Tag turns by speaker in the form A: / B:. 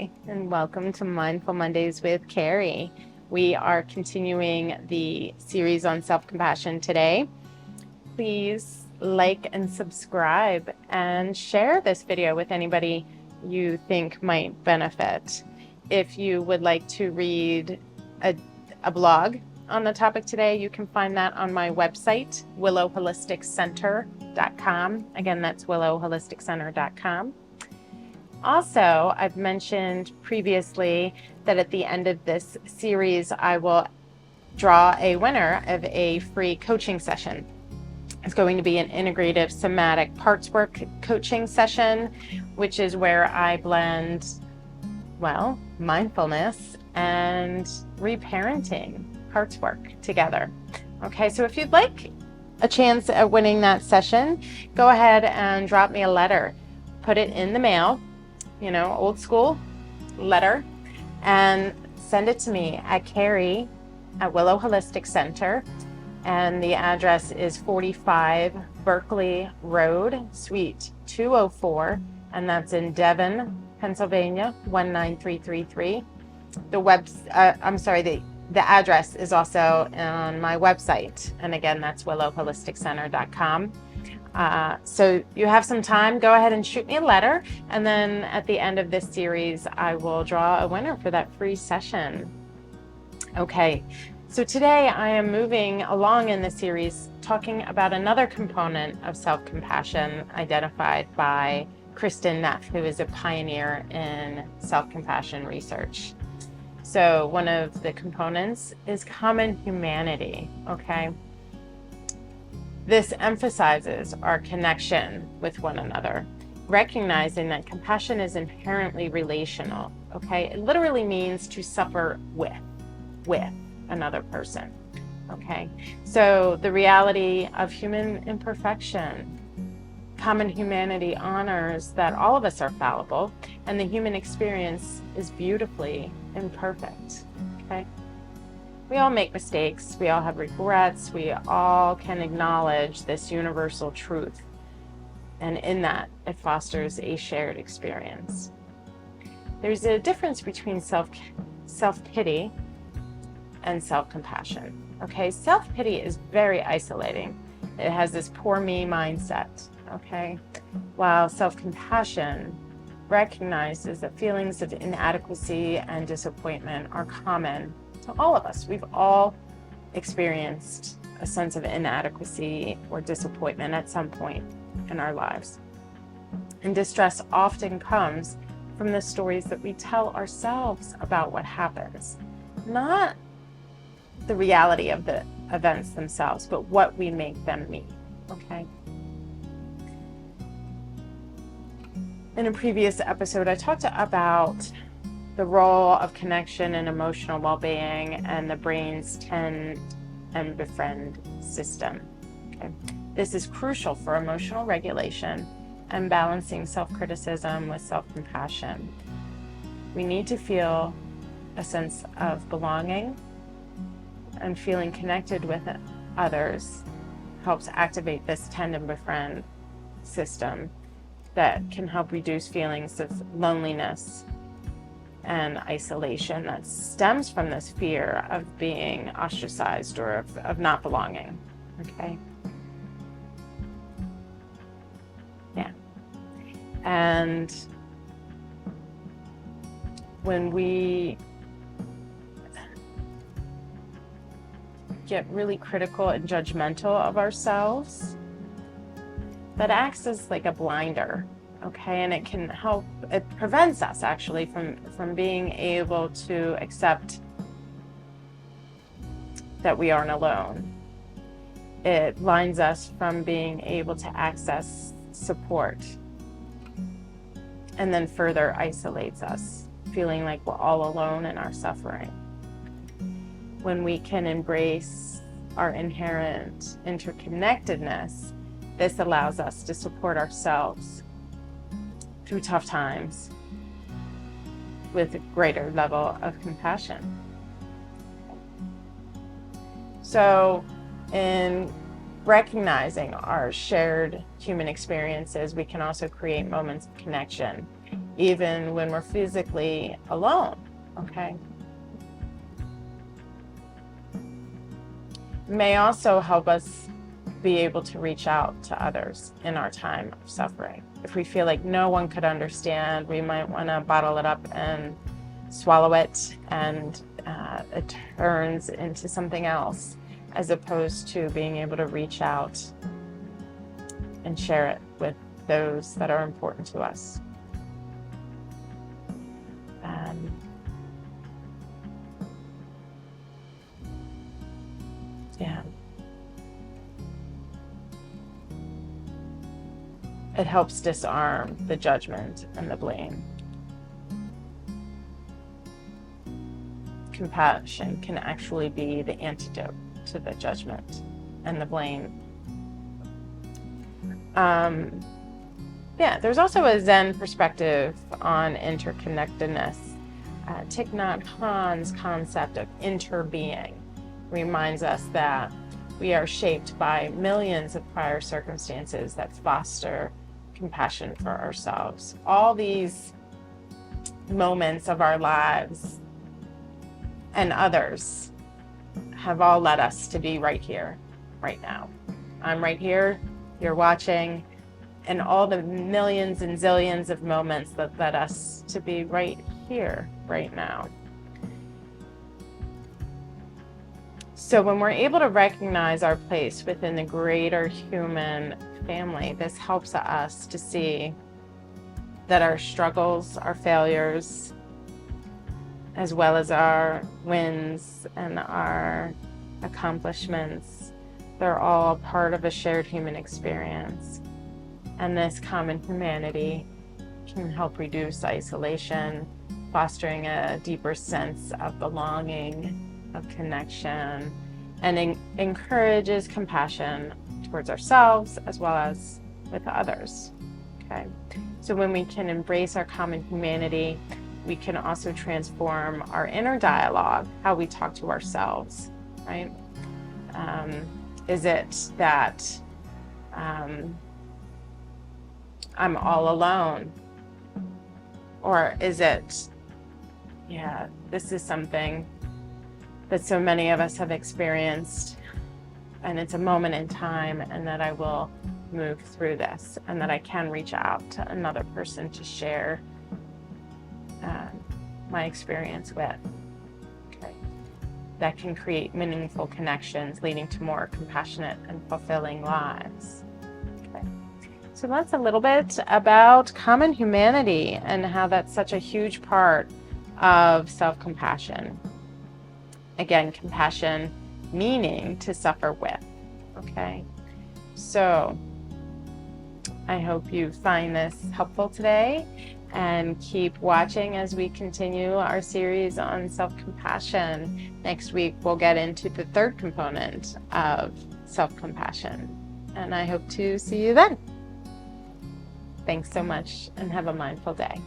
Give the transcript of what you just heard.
A: Hi, and welcome to Mindful Mondays with Carrie. We are continuing the series on self-compassion today. Please like and subscribe and share this video with anybody you think might benefit. If you would like to read a blog on the topic today, you can find that on my website, willowholisticcenter.com. Again, that's willowholisticcenter.com. Also, I've mentioned previously that at the end of this series, I will draw a winner of a free coaching session. It's going to be an integrative somatic parts work coaching session, which is where I blend, mindfulness and reparenting parts work together. Okay, so if you'd like a chance at winning that session, go ahead and drop me a letter. Put it in the mail, old school letter, and send it to me at Carrie at Willow Holistic Center. And the address is 45 Berkeley Road, Suite 204, and that's in Devon, Pennsylvania, 19333. The address is also on my website, and again, that's willowholisticcenter.com. So you have some time, go ahead and shoot me a letter, and then at the end of this series, I will draw a winner for that free session. Okay, so today I am moving along in the series talking about another component of self-compassion identified by Kristin Neff, who is a pioneer in self-compassion research. So one of the components is common humanity, okay? This emphasizes our connection with one another, recognizing that compassion is inherently relational, okay? It literally means to suffer with another person, okay? So the reality of human imperfection, common humanity honors that all of us are fallible, and the human experience is beautifully imperfect, okay? We all make mistakes, we all have regrets, we all can acknowledge this universal truth, and in that, it fosters a shared experience. There's a difference between self-pity and self-compassion, okay? Self-pity is very isolating. It has this poor me mindset, okay? While self-compassion recognizes that feelings of inadequacy and disappointment are common to all of us. We've all experienced a sense of inadequacy or disappointment at some point in our lives. And distress often comes from the stories that we tell ourselves about what happens, not the reality of the events themselves, but what we make them mean, okay? In a previous episode, I talked about the role of connection and emotional well-being and the brain's tend-and-befriend system. Okay? This is crucial for emotional regulation and balancing self-criticism with self-compassion. We need to feel a sense of belonging, and feeling connected with others helps activate this tend-and-befriend system that can help reduce feelings of loneliness and isolation that stems from this fear of being ostracized or of not belonging, okay? Yeah. And when we get really critical and judgmental of ourselves, that acts as like a blinder, okay? And it can help, it prevents us actually from being able to accept that we aren't alone. It blinds us from being able to access support, and then further isolates us, feeling like we're all alone in our suffering. When we can embrace our inherent interconnectedness, this allows us to support ourselves through tough times with a greater level of compassion. So in recognizing our shared human experiences, we can also create moments of connection even when we're physically alone, okay? It may also help us be able to reach out to others in our time of suffering. If we feel like no one could understand, we might want to bottle it up and swallow it, and it turns into something else, as opposed to being able to reach out and share it with those that are important to us. Yeah. It helps disarm the judgment and the blame. Compassion can actually be the antidote to the judgment and the blame. Yeah, there's also a Zen perspective on interconnectedness. Thich Nhat Hanh's concept of interbeing reminds us that we are shaped by millions of prior circumstances that foster compassion for ourselves. All these moments of our lives and others have all led us to be right here, right now. I'm right here, you're watching, and all the millions and zillions of moments that led us to be right here, right now. So when we're able to recognize our place within the greater human family, this helps us to see that our struggles, our failures, as well as our wins and our accomplishments, they're all part of a shared human experience. And this common humanity can help reduce isolation, fostering a deeper sense of belonging, of connection, and encourages compassion towards ourselves as well as with others. Okay, so when we can embrace our common humanity, we can also transform our inner dialogue, how we talk to ourselves, right? Is it that I'm all alone? Or is it, yeah, this is something that so many of us have experienced, and it's a moment in time, and that I will move through this, and that I can reach out to another person to share my experience with. Okay. That can create meaningful connections, leading to more compassionate and fulfilling lives. Okay. So that's a little bit about common humanity and how that's such a huge part of self-compassion. Again, compassion meaning to suffer with. Okay. So I hope you find this helpful today, and keep watching as we continue our series on self-compassion. Next week, we'll get into the third component of self-compassion, and I hope to see you then. Thanks so much, and have a mindful day.